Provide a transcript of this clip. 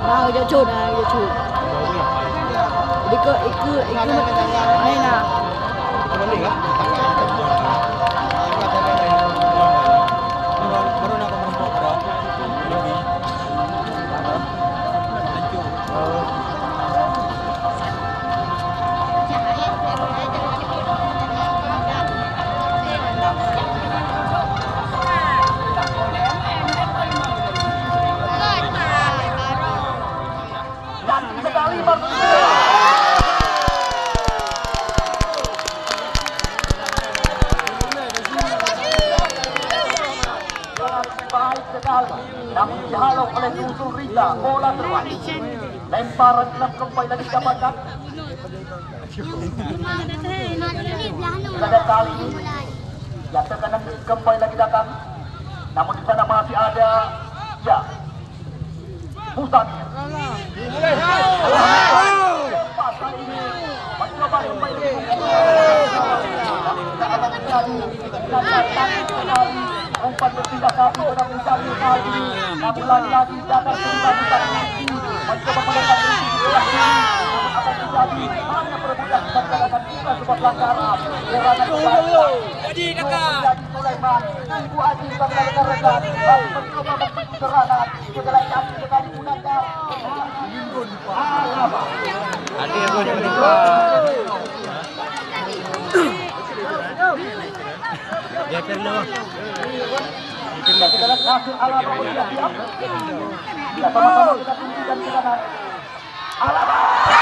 Nah, dia cut, dia cut. Ikut ini nah. Namun dihalau oleh Usul Rita, bola terbang. Lemparan dalam kembali lagi didapatkan. Pada kali ini yang terkadang kembali lagi datang. Namun di sana masih ada ya Mustami. Kali ini mencoba kembali. Umpan berpindah kaki pada mencari kali namun lagi-lagi datang kita mencoba mendekat akan terjadi hanya perebutan masyarakat kita sebuah pelanggaran serangan jadi Sulaiman Ibu Aziz dan rekan-rekan mencoba membentuk serangan setelah kaki sekali gunakan Ya perlu. Kita lihat hasil Alaba sudah siap. Kita sama-sama kita tunjukkan ke kanan. Alaba.